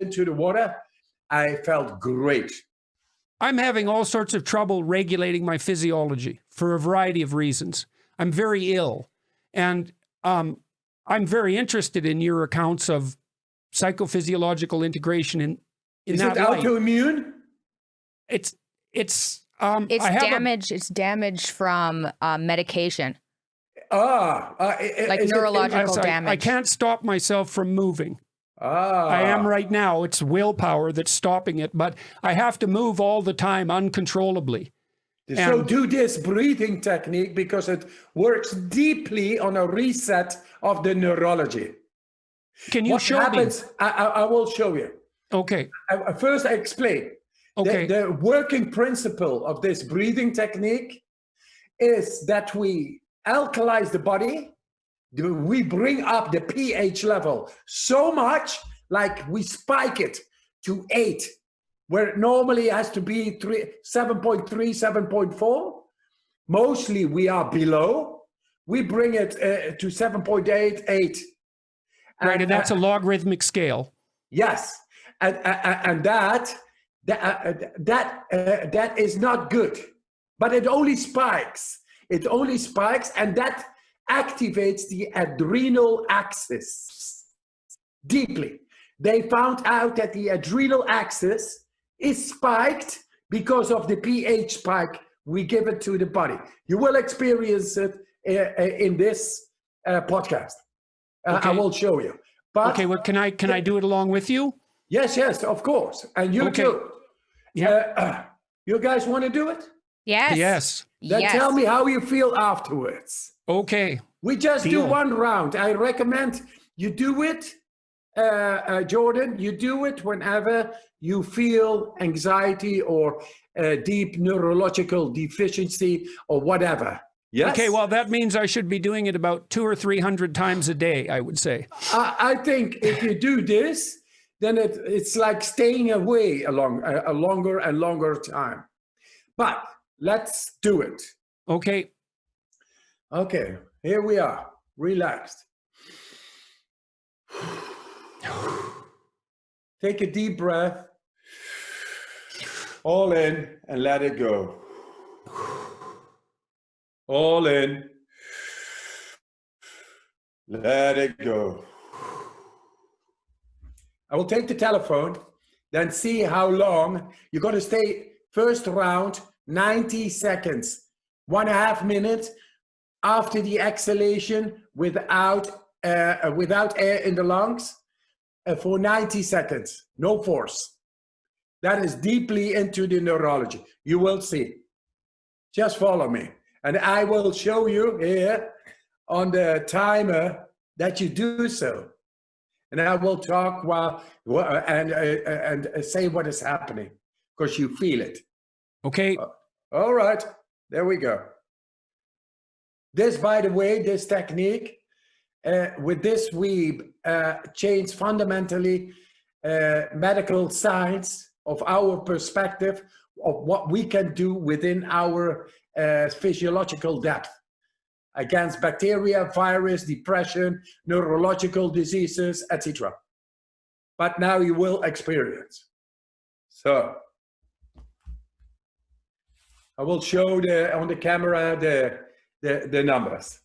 into the water, I felt great. I'm having all sorts of trouble regulating my physiology for a variety of reasons. I'm very ill. And I'm very interested in your accounts of psychophysiological integration in Is that it light. autoimmune? It's damage. It's damage from medication. Like neurological damage. I can't stop myself from moving. Ah. I am right now. It's willpower that's stopping it, but I have to move all the time uncontrollably. So do this breathing technique because it works deeply on a reset of the neurology. Can you what show happens, me? I will show you. Okay. First, I explain. Okay. The working principle of this breathing technique is that we alkalize the body. We bring up the pH level so much, like we spike it to 8, where it normally has to be 7.3, 7.4. Mostly we are below. We bring it to 7.8, 8. Right, and that's a logarithmic scale. Yes, and that is not good, but it only spikes. It only spikes, and that activates the adrenal axis deeply. They found out that the adrenal axis is spiked because of the pH spike we give it to the body. You will experience it in this podcast. Okay. I will show you. But okay, well, can I do it along with you? Yes, of course. And you too. Yeah. You guys want to do it? Yes. Yes. Then tell me how you feel afterwards. Okay. We just do one round. I recommend you do it, Jordan. You do it whenever you feel anxiety or deep neurological deficiency or whatever. Yes? Okay, well, that means I should be doing it about 200 or 300 times a day, I would say. I think if you do this, then it's like staying away a longer and longer time. But let's do it. Okay. Okay, here we are, relaxed. Take a deep breath, all in and let it go. All in, let it go. I will take the telephone, then see how long. You're going to stay first round, 90 seconds, 1.5 minutes after the exhalation without air in the lungs for 90 seconds, no force. That is deeply into the neurology. You will see. Just follow me. And I will show you here on the timer that you do so. And I will talk and say what is happening because you feel it. Okay. All right. There we go. This, by the way, this technique, with this we change fundamentally medical science of our perspective of what we can do within our physiological depth against bacteria, virus, depression, neurological diseases, etc. But now you will experience. So I will show on the camera the numbers.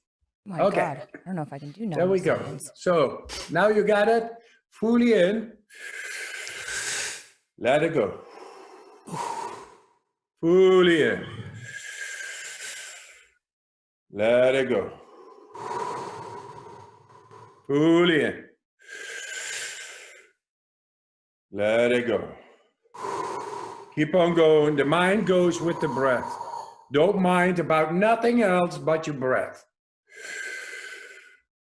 Oh my God, I don't know if I can do numbers. There we go. So now you got it fully in. Let it go. Fully in. Let it go. Fully in. Let it go. Keep on going. The mind goes with the breath. Don't mind about nothing else but your breath.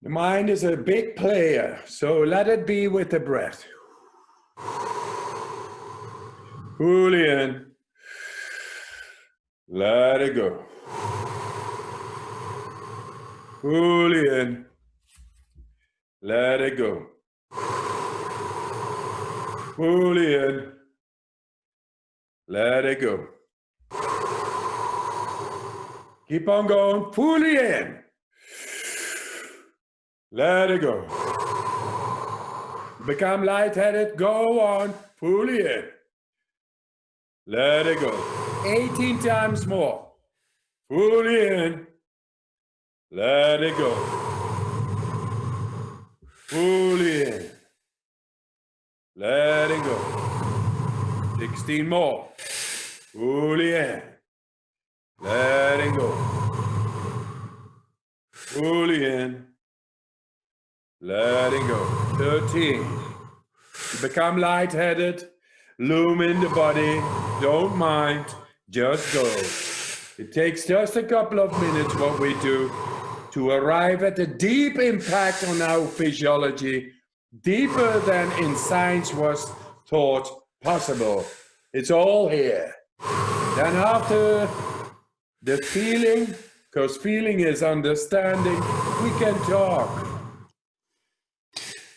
The mind is a big player, so let it be with the breath. Fully in. Let it go. Fully in. Let it go. Fully in. Let it go. Keep on going. Fully in. Let it go. Become lightheaded. Go on. Fully in. Let it go. 18 times more. Fully in. Let it go. Fully in. Let it go. 16 more. Fully in. Let it go. Fully in. Let it go. 13. You become lightheaded. Loom in the body. Don't mind. Just go. It takes just a couple of minutes what we do to arrive at a deep impact on our physiology, deeper than in science was thought possible. It's all here. Then after the feeling, because feeling is understanding, we can talk.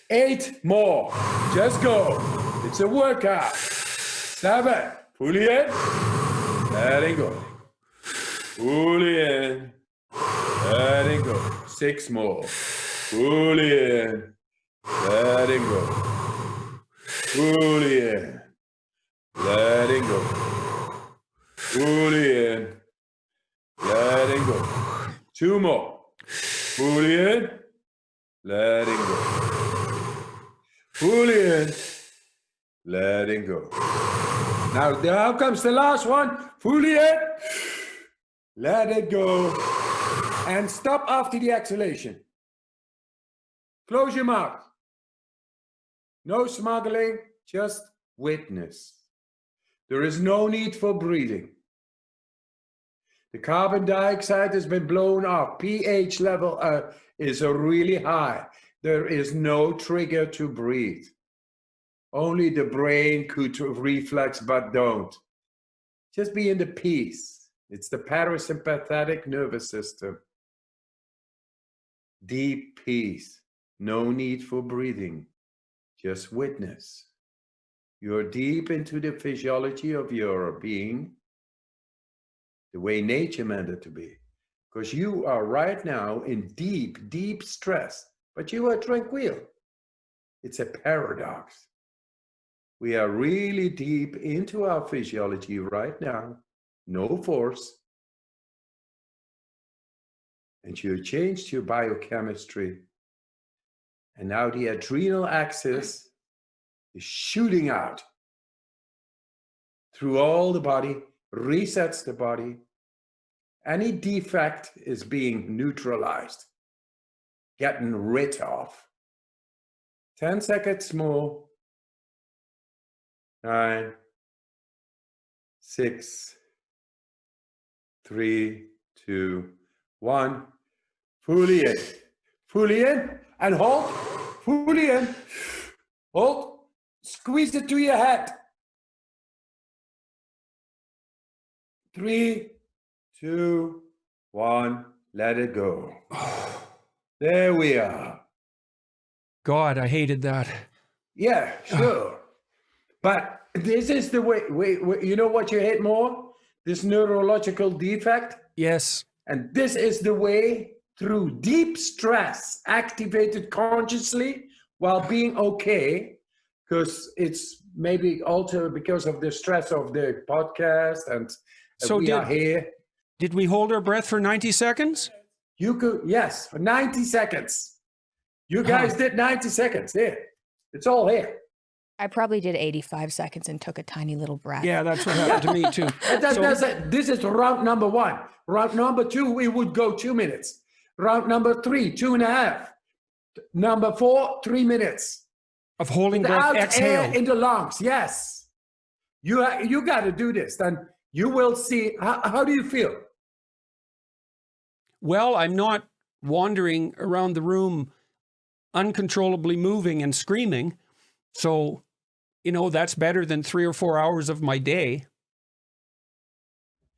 8 more. Just go. It's a workout. 7. Fully in. Letting go. Fully in. Letting go. 6 more. Fully in. Letting go. Fully in. Letting go. Fully in. Letting go. 2 more. Fully in. Letting go. Fully in. Letting go. Now comes the last one. Fully in. Let it go. And stop after the exhalation. Close your mouth. No smuggling, just witness. There is no need for breathing. The carbon dioxide has been blown off. pH level is really high. There is no trigger to breathe. Only the brain could reflex, but don't. Just be in the peace. It's the parasympathetic nervous system. Deep peace. No need for breathing. Just witness. You're deep into the physiology of your being, the way nature meant it to be. Because you are right now in deep, deep stress, but you are tranquil. It's a paradox. We are really deep into our physiology right now, no force. And you changed your biochemistry. And now the adrenal axis is shooting out through all the body, resets the body. Any defect is being neutralized, getting rid of. 10 seconds more. 9, 6, 3, 2, 1. Fully in. Fully in and hold. Fully in. Hold. Squeeze it to your head. 3, 2, 1. Let it go. There we are. God, I hated that. Yeah, sure. But this is the way, you know what you hate more? This neurological defect? Yes. And this is the way through deep stress, activated consciously while being okay, because it's maybe also because of the stress of the podcast and so we are here. Did we hold our breath for 90 seconds? You could, yes, for 90 seconds. You guys did 90 seconds. There. It's all here. I probably did 85 seconds and took a tiny little breath. Yeah, that's what happened to me too. This is round number 1. Round number 2, we would go 2 minutes. Round number 3, 2.5. Number 4, 3 minutes. Of holding breath, exhale. Air in the lungs, yes. You got to do this. Then you will see. How do you feel? Well, I'm not wandering around the room uncontrollably moving and screaming. So, that's better than 3 or 4 hours of my day.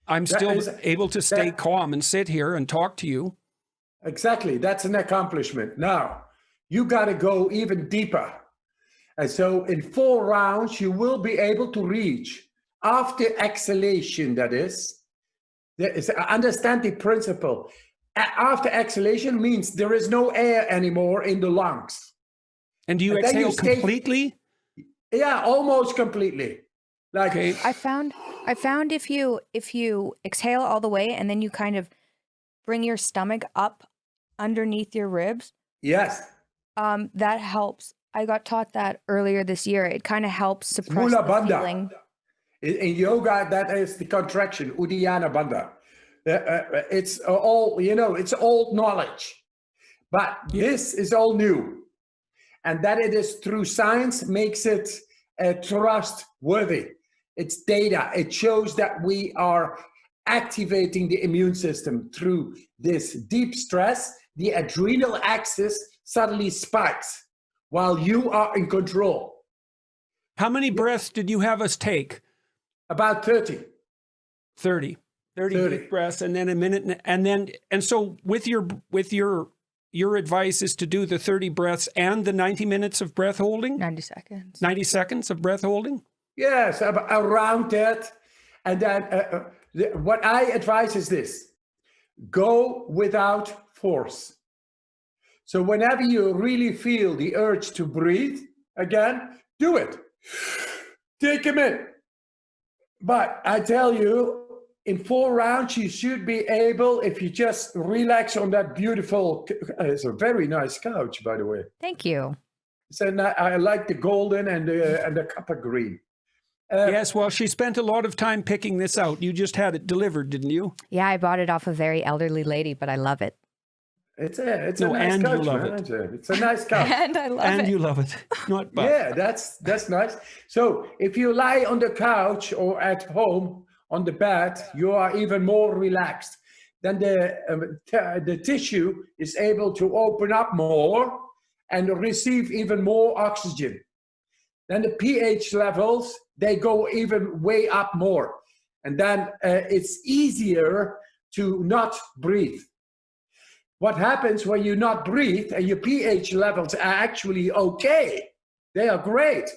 I'm still able to stay calm and sit here and talk to you. Exactly. That's an accomplishment. Now, you got to go even deeper. And so in 4 rounds, you will be able to reach, after exhalation, that is, understand the principle. After exhalation means there is no air anymore in the lungs. And do you And then exhale you stay- completely? Yeah, almost completely. Yeah, Almost completely. Like, okay. I found if you exhale all the way and then you kind of bring your stomach up underneath your ribs, yes, that helps. I got taught that earlier this year. It kind of helps suppress Mula the Bandha. feeling. In yoga, that is the contraction, Uddiyana Bandha. It's all, it's old knowledge. But this is all new. And that it is through science makes it trustworthy. It's data. It shows that we are activating the immune system through this deep stress. The adrenal axis suddenly spikes while you are in control. How many breaths did you have us take? About 30. 30 deep breaths, and then a minute, and so with your advice is to do the 30 breaths and the 90 minutes of breath holding? 90 seconds. 90 seconds of breath holding? Yes, around that. And then what I advise is this: go without force. So whenever you really feel the urge to breathe again, do it. Take them in. But I tell you, in 4 rounds, you should be able, if you just relax on that beautiful, it's a very nice couch, by the way. Thank you. I like the golden and the copper green. Yes, well, she spent a lot of time picking this out. You just had it delivered, didn't you? Yeah, I bought it off a very elderly lady, but I love it. It's a No, nice and you couch, love man. it. It's a nice couch. And I love And it. you love it. Not but. Yeah, that's nice. So if you lie on the couch or at home on the bed, you are even more relaxed. Then the tissue is able to open up more and receive even more oxygen. Then the pH levels, they go even way up more. And then it's easier to not breathe. What happens when you not breathe and your pH levels are actually okay? They are great.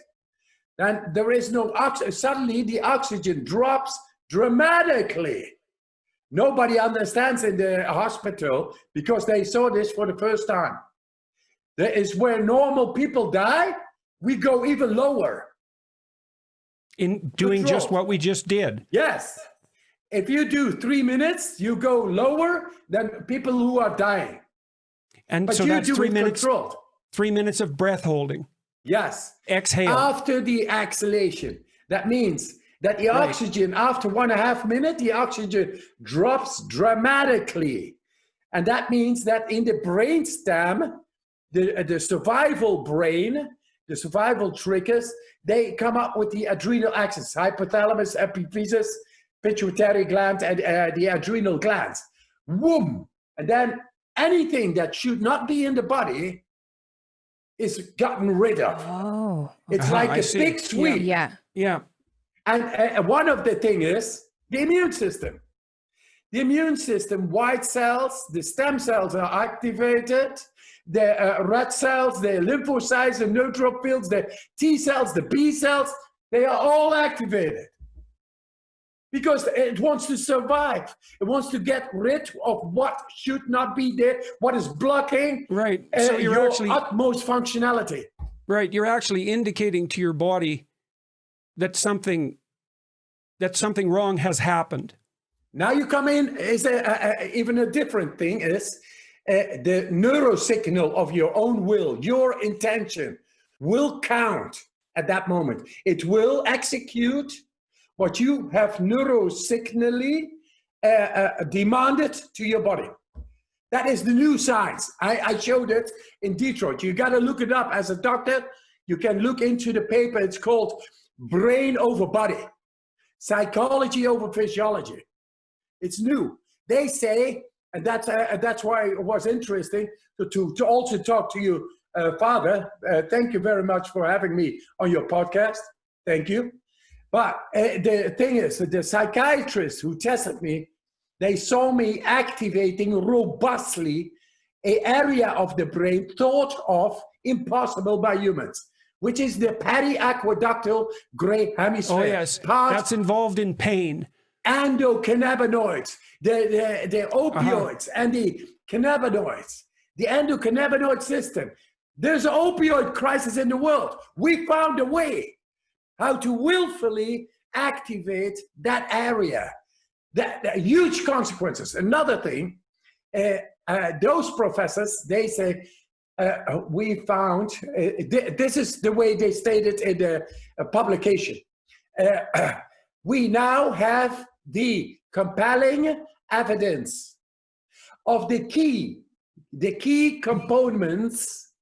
Then there is no oxygen. Suddenly the oxygen drops dramatically. Nobody understands in the hospital because they saw this for the first time. That is where normal people die. We go even lower. In doing Control. just what we just did. Yes. If you do 3 minutes, you go lower than people who are dying. And But so you that's do 3 it minutes. controlled. 3 minutes of breath holding. Yes. Exhale. After the exhalation. That means that the oxygen, after 1.5 minutes, the oxygen drops dramatically. And that means that in the brainstem, the survival brain, the survival triggers, they come up with the adrenal axis, hypothalamus, epiphysis, pituitary gland, and the adrenal glands. Whoom! And then anything that should not be in the body is gotten rid of. Oh. It's like I a see. big sweep. Yeah. Yeah. And one of the things is the immune system. The immune system, white cells, the stem cells are activated, the red cells, the lymphocytes, the neutrophils, the T cells, the B cells, they are all activated. Because it wants to survive. It wants to get rid of what should not be there, what is blocking Right. So you're your actually utmost functionality. right. You're actually indicating to your body that something wrong has happened. Now you come in, is even a different thing is the neurosignal of your own will, your intention will count at that moment. It will execute what you have neurosignally demanded to your body. That is the new science. I showed it in Detroit. You got to look it up as a doctor. You can look into the paper. It's called Brain Over Body, Psychology Over Physiology. It's new. They say, and that's why it was interesting to also talk to you, Father. Thank you very much for having me on your podcast. Thank you. But the thing is, the psychiatrists who tested me, they saw me activating robustly an area of the brain thought of impossible by humans, which is the periaqueductal gray hemisphere. Oh yes, that's involved in pain. Endocannabinoids, the opioids and the cannabinoids, the endocannabinoid system. There's an opioid crisis in the world. We found a way how to willfully activate that area. That huge consequences. Another thing, those professors, they say, we found, this is the way they stated in the publication. We now have the compelling evidence of the key components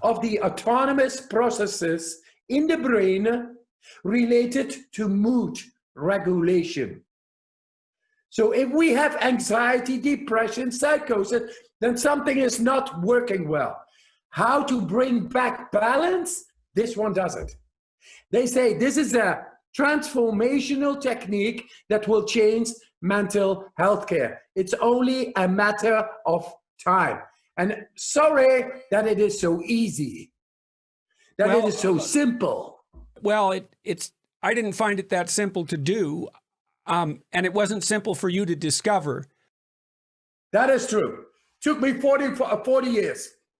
of the autonomous processes in the brain related to mood regulation. So if we have anxiety, depression, psychosis, then something is not working well. How to bring back balance? This one doesn't. They say this is a transformational technique that will change mental health care. It's only a matter of time. And sorry that it is so easy, that it is so simple. Well, it's I didn't find it that simple to do, and it wasn't simple for you to discover. That is true. Took me 40 years.